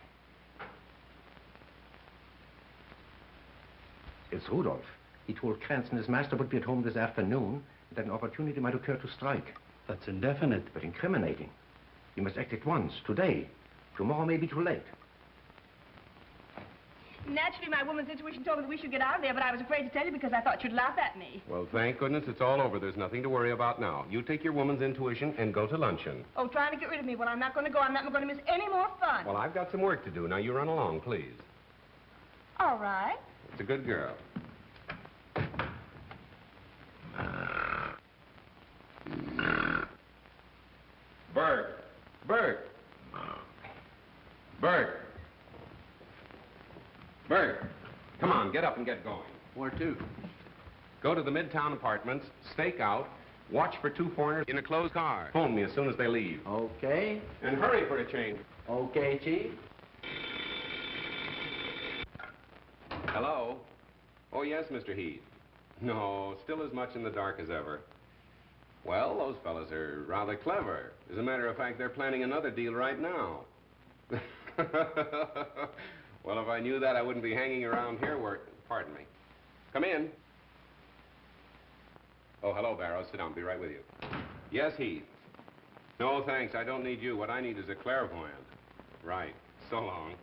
It's Rudolph. He told Cranston his master would be at home this afternoon, and that an opportunity might occur to strike. That's indefinite. But incriminating. You must act at once, today. Tomorrow may be too late. Naturally, my woman's intuition told me that we should get out of there, but I was afraid to tell you because I thought you'd laugh at me. Well, thank goodness it's all over. There's nothing to worry about now. You take your woman's intuition and go to luncheon. Oh, trying to get rid of me. Well, I'm not going to go. I'm not going to miss any more fun. Well, I've got some work to do. Now, you run along, please. All right. It's a good girl. Bert! Bert! Bert! Bert! Come on, get up and get going. Where to? Go to the Midtown Apartments, stake out, watch for two foreigners in a closed car. Phone me as soon as they leave. Okay. And hurry for a change. Okay, Chief. Hello? Oh, yes, Mr. Heath. No, still as much in the dark as ever. Well, those fellas are rather clever. As a matter of fact, they're planning another deal right now. Well, if I knew that, I wouldn't be hanging around here Pardon me. Come in. Oh, hello, Barrow. Sit down. Be right with you. Yes, Heath. No, thanks. I don't need you. What I need is a clairvoyant. Right. So long.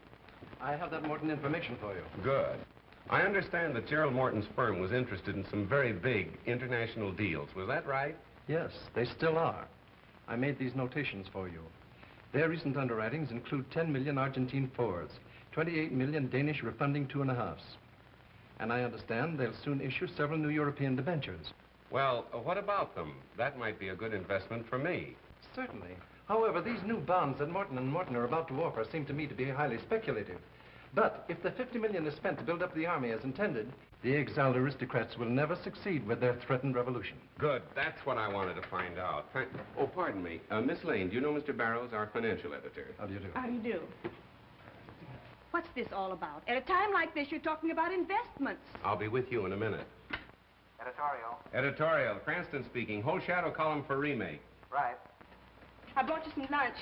I have that Morton information for you. Good. I understand that Gerald Morton's firm was interested in some very big international deals. Was that right? Yes, they still are. I made these notations for you. Their recent underwritings include 10 million Argentine Fords, 28 million Danish refunding 2.5s. And I understand they'll soon issue several new European debentures. Well, what about them? That might be a good investment for me. Certainly. However, these new bonds that Morton & Morton are about to offer seem to me to be highly speculative. But if the 50 million is spent to build up the army as intended, the exiled aristocrats will never succeed with their threatened revolution. Good. That's what I wanted to find out. Oh, pardon me. Miss Lane, do you know Mr. Barrows, our financial editor? How do you do? How do you do? What's this all about? At a time like this, you're talking about investments. I'll be with you in a minute. Editorial. Editorial. Cranston speaking. Whole shadow column for remake. Right. I brought you some lunch.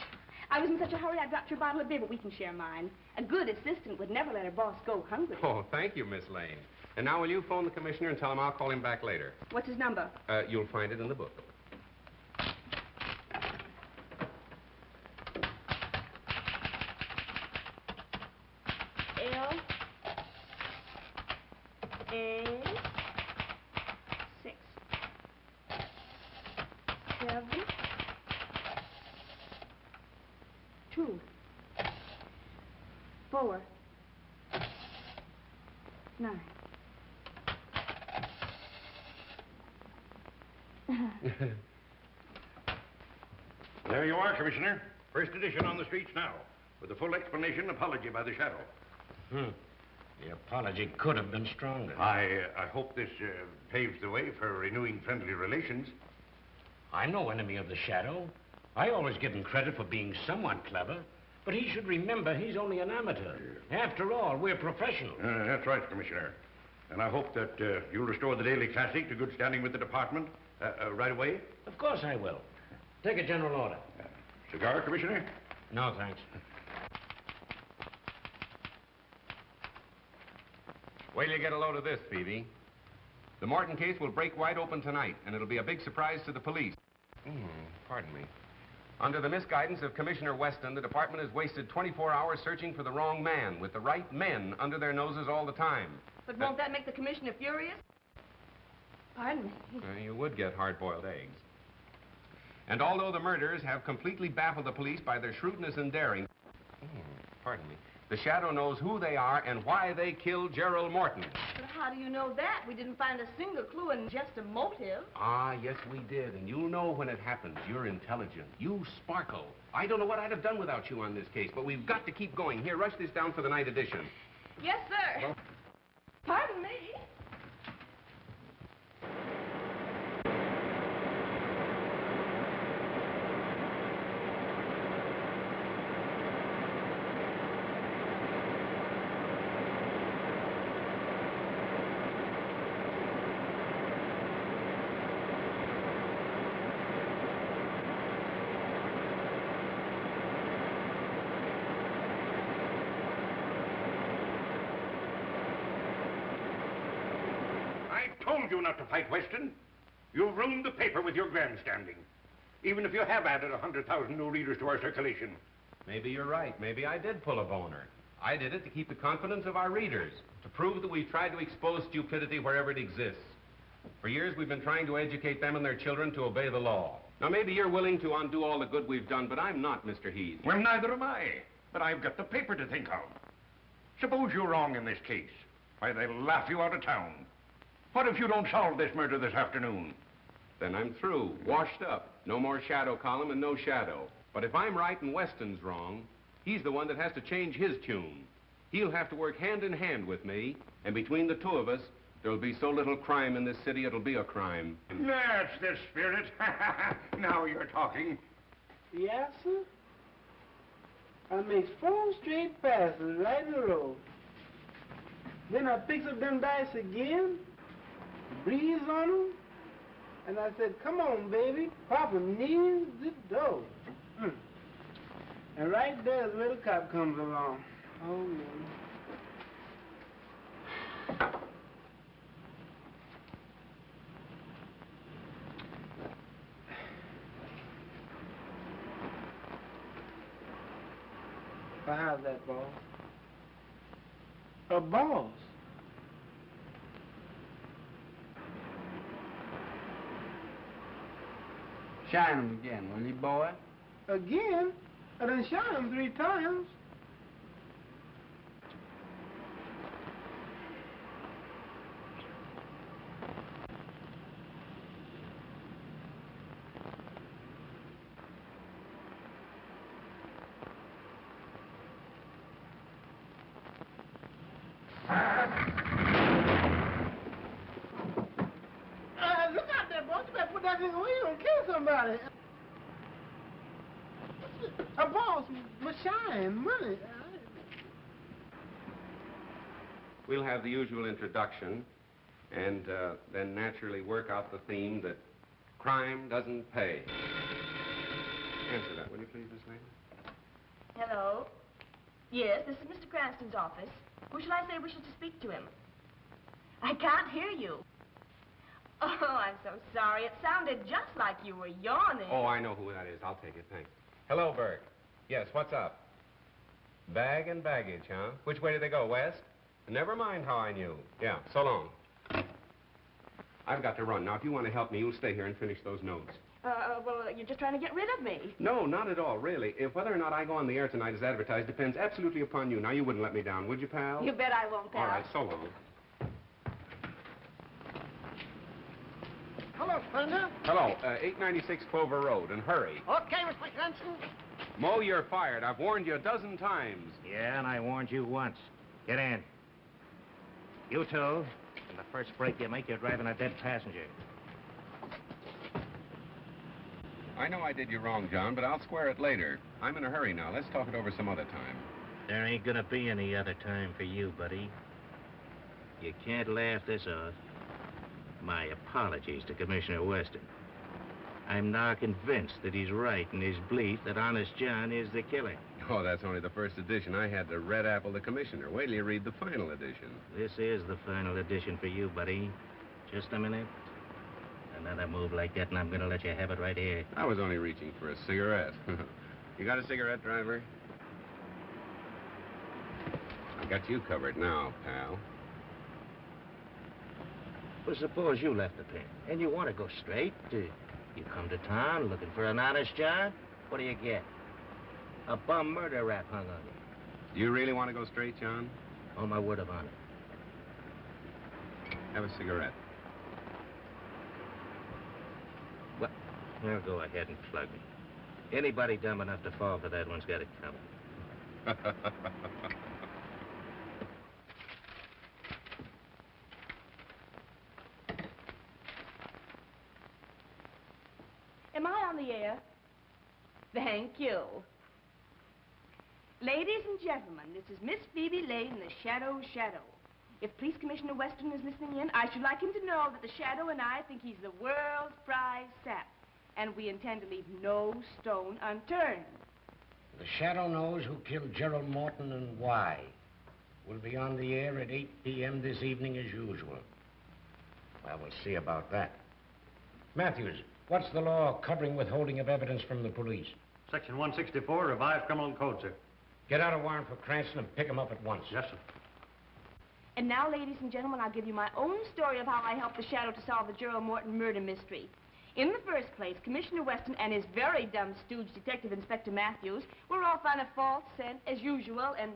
I was in such a hurry I dropped your bottle of beer, but we can share mine. A good assistant would never let her boss go hungry. Oh, thank you, Miss Lane. And now will you phone the commissioner and tell him I'll call him back later? What's his number? You'll find it in the book. L-A-6 7 2 4 9 There you are, Commissioner. First edition on the streets now, with a full explanation and apology by the shadow. The apology could have been stronger. I hope this paves the way for renewing friendly relations. I'm no enemy of the shadow. I always give him credit for being somewhat clever, but he should remember he's only an amateur. After all, we're professionals. That's right, Commissioner. And I hope that you'll restore the Daily Classic to good standing with the department right away. Of course I will. Take a general order. Cigar, Commissioner? No, thanks. Wait till you get a load of this, Phoebe. The Morton case will break wide open tonight, and it'll be a big surprise to the police. Pardon me. Under the misguidance of Commissioner Weston, the department has wasted 24 hours searching for the wrong man, with the right men under their noses all the time. But won't that make the commissioner furious? Pardon me. You would get hard-boiled eggs. And although the murderers have completely baffled the police by their shrewdness and daring, pardon me, the shadow knows who they are and why they killed Gerald Morton. But how do you know that? We didn't find a single clue and just a motive. Ah, yes, we did. And you'll know when it happens. You're intelligent. You sparkle. I don't know what I'd have done without you on this case, but we've got to keep going. Here, rush this down for the night edition. Yes, sir. Well, pardon me. You not to fight, Weston. You've ruined the paper with your grandstanding. Even if you have added 100,000 new readers to our circulation. Maybe you're right. Maybe I did pull a boner. I did it to keep the confidence of our readers, to prove that we've tried to expose stupidity wherever it exists. For years, we've been trying to educate them and their children to obey the law. Now, maybe you're willing to undo all the good we've done, but I'm not, Mr. Heath. Well, neither am I. But I've got the paper to think of. Suppose you're wrong in this case. Why, they'll laugh you out of town. What if you don't solve this murder this afternoon? Then I'm through, washed up. No more shadow column and no shadow. But if I'm right and Weston's wrong, he's the one that has to change his tune. He'll have to work hand in hand with me, and between the two of us, there'll be so little crime in this city, it'll be a crime. That's the spirit. Now you're talking. Yes, sir. I makes 4 straight passes right in a row. Then I picks up them dice again, breathes on them, and I said, come on, baby, Papa needs the dough. And right there, the little cop comes along. Oh, man. Well, how's that, boss? A boss? Shine 'em again, will you, boy? Again? I done shot him 3 times. Look out there, boss. You better put that thing away. You don't kill somebody. A boss must shine money. We'll have the usual introduction, and then naturally work out the theme that crime doesn't pay. Answer that, will you please, Miss Lane? Hello? Yes, this is Mr. Cranston's office. Who shall I say wishes to speak to him? I can't hear you. Oh, I'm so sorry. It sounded just like you were yawning. Oh, I know who that is. I'll take it, thanks. Hello, Burke. Yes, what's up? Bag and baggage, huh? Which way did they go, west? Never mind how I knew. Yeah, so long. I've got to run. Now, if you want to help me, you'll stay here and finish those notes. Well, you're just trying to get rid of me. No, not at all, really. If whether or not I go on the air tonight as advertised depends absolutely upon you. Now, you wouldn't let me down, would you, pal? You bet I won't, pal. All right, so long. Hello, Splendor. Hello, 896 Clover Road, and hurry. Okay, Mr. Cranston. Mo, you're fired. I've warned you a dozen times. Yeah, and I warned you once. Get in. You two, in the first break you make, you're driving a dead passenger. I know I did you wrong, John, but I'll square it later. I'm in a hurry now. Let's talk it over some other time. There ain't gonna be any other time for you, buddy. You can't laugh this off. My apologies to Commissioner Weston. I'm now convinced that he's right in his belief that Honest John is the killer. Oh, that's only the first edition. I had to red apple the commissioner. Wait till you read the final edition. This is the final edition for you, buddy. Just a minute. Another move like that, and I'm gonna let you have it right here. I was only reaching for a cigarette. You got a cigarette, driver? I got you covered now, pal. Well, suppose you left the pen, and you want to go straight. You come to town looking for an honest job. What do you get? A bum murder rap hung on you. You really want to go straight, John? On my word of honor. Have a cigarette. Well, now go ahead and plug me. Anybody dumb enough to fall for that one's got it coming. Am I on the air? Thank you. Ladies and gentlemen, this is Miss Phoebe Lane, the Shadow. If Police Commissioner Weston is listening in, I should like him to know that the Shadow and I think he's the world's prize sap, and we intend to leave no stone unturned. The Shadow knows who killed Gerald Morton and why. We'll be on the air at 8 p.m. this evening as usual. Well, we'll see about that. Matthews, what's the law covering withholding of evidence from the police? Section 164, Revised Criminal Code, sir. Get out a warrant for Cranston and pick him up at once. Yes, sir. And now, ladies and gentlemen, I'll give you my own story of how I helped the Shadow to solve the Gerald Morton murder mystery. In the first place, Commissioner Weston and his very dumb stooge, Detective Inspector Matthews, were off on a false scent, as usual, and...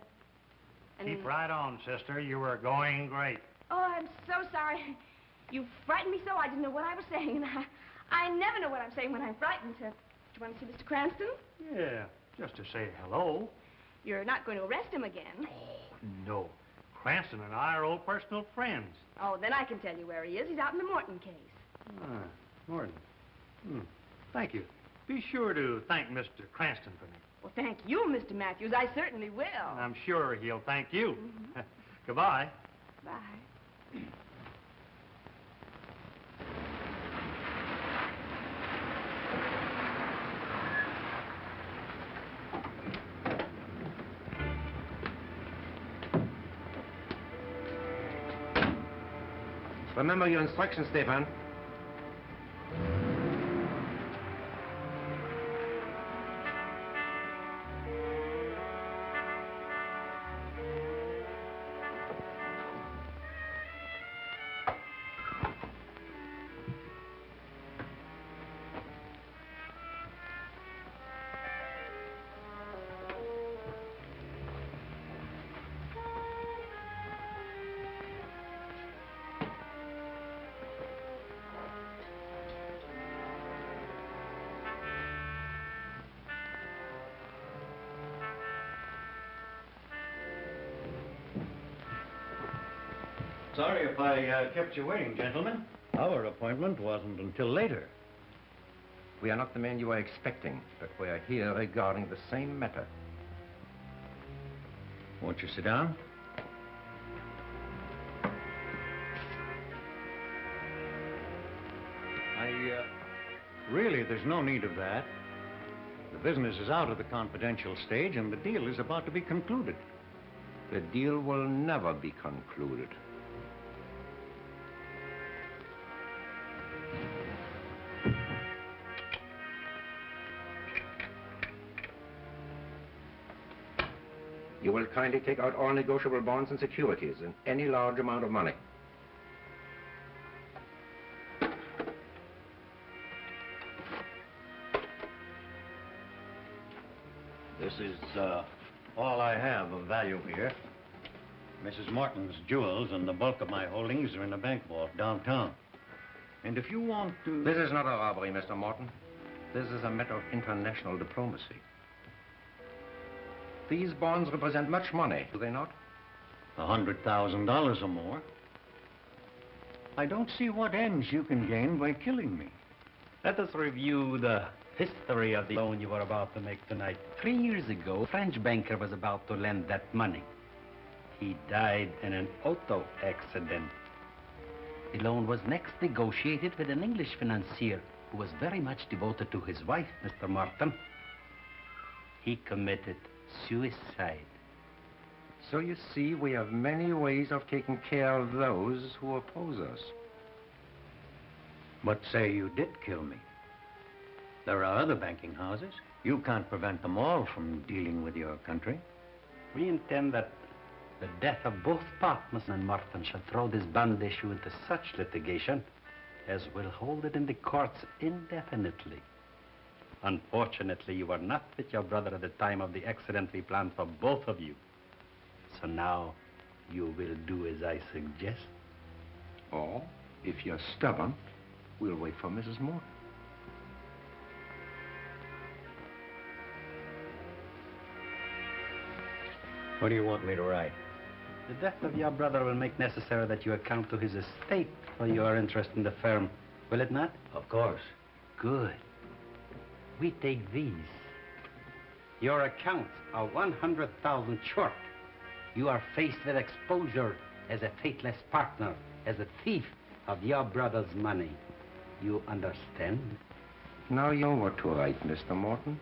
Keep right on, sister. You were going great. Oh, I'm so sorry. You frightened me so I didn't know what I was saying, and I never know what I'm saying when I'm frightened. Do you want to see Mr. Cranston? Yeah, just to say hello. You're not going to arrest him again. Oh, no. Cranston and I are old personal friends. Oh, then I can tell you where he is. He's out in the Morton case. Ah, Morton. Thank you. Be sure to thank Mr. Cranston for me. Well, thank you, Mr. Matthews. I certainly will. I'm sure he'll thank you. Mm-hmm. Goodbye. Bye. Remember your instructions, Stefan. Sorry if I kept you waiting, gentlemen. Our appointment wasn't until later. We are not the men you are expecting, but we are here regarding the same matter. Won't you sit down? Really, there's no need of that. The The business is out of the confidential stage, and the deal is about to be concluded. The deal will never be concluded. You will kindly take out all negotiable bonds and securities and any large amount of money. This is all I have of value here. Mrs. Morton's jewels and the bulk of my holdings are in a bank vault downtown. And if you want to... This is not a robbery, Mr. Morton. This is a matter of international diplomacy. These bonds represent much money, do they not? $100,000 or more. I don't see what ends you can gain by killing me. Let us review the history of the loan you were about to make tonight. 3 years ago, a French banker was about to lend that money. He died in an auto accident. The loan was next negotiated with an English financier who was very much devoted to his wife, Mr. Morton. He committed suicide. So you see, we have many ways of taking care of those who oppose us. But say you did kill me. There are other banking houses. You can't prevent them all from dealing with your country. We intend that the death of both partners and Morton shall throw this bond issue into such litigation as will hold it in the courts indefinitely. Unfortunately, you were not with your brother at the time of the accident we planned for both of you. So now, you will do as I suggest. Or, if you're stubborn, we'll wait for Mrs. Morton. What do you want me to write? The death of your brother will make necessary that you account to his estate for your interest in the firm, will it not? Of course. Good. We take these. Your accounts are 100,000 short. You are faced with exposure as a faithless partner, as a thief of your brother's money. You understand? Now you know what to write, Mr. Morton.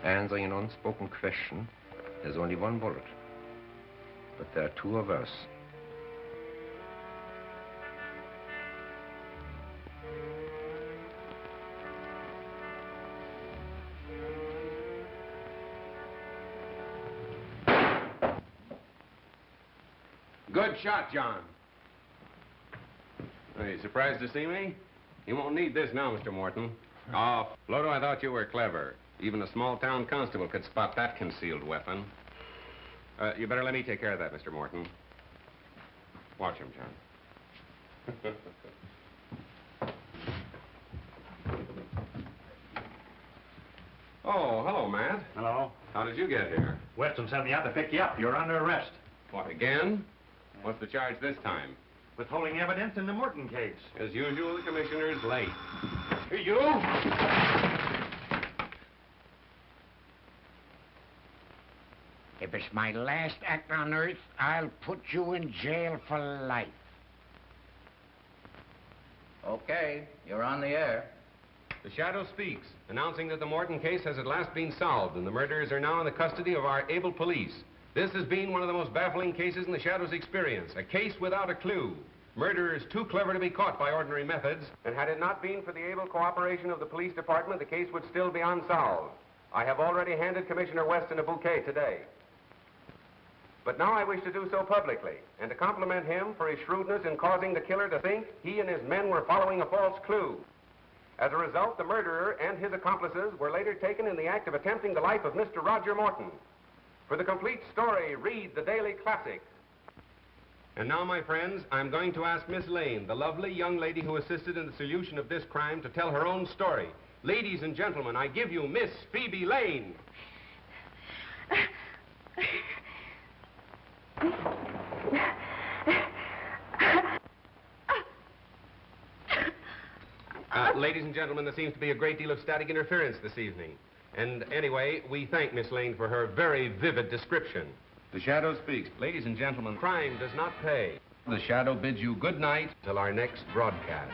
Answering an unspoken question, there's only one bullet. But there are two of us. Good shot, John. Are you surprised to see me? You won't need this now, Mr. Morton. Oh, Floto, I thought you were clever. Even a small-town constable could spot that concealed weapon. You better let me take care of that, Mr. Morton. Watch him, John. Oh, hello, Matt. Hello. How did you get here? Weston sent me out to pick you up. You're under arrest. What, again? What's the charge this time? Withholding evidence in the Morton case. As usual, the commissioner's late. Hey, you! If it's my last act on Earth, I'll put you in jail for life. Okay, you're on the air. The Shadow speaks, announcing that the Morton case has at last been solved and the murderers are now in the custody of our able police. This has been one of the most baffling cases in the Shadow's experience, a case without a clue. Murderers too clever to be caught by ordinary methods, and had it not been for the able cooperation of the police department, the case would still be unsolved. I have already handed Commissioner Weston a bouquet today. But now I wish to do so publicly, and to compliment him for his shrewdness in causing the killer to think he and his men were following a false clue. As a result, the murderer and his accomplices were later taken in the act of attempting the life of Mr. Roger Morton. For the complete story, read the Daily Classic. And now, my friends, I'm going to ask Miss Lane, the lovely young lady who assisted in the solution of this crime, to tell her own story. Ladies and gentlemen, I give you Miss Phoebe Lane. Ladies and gentlemen, there seems to be a great deal of static interference this evening. And anyway, we thank Miss Lane for her very vivid description. The Shadow speaks. Ladies and gentlemen, crime does not pay. The Shadow bids you good night till our next broadcast.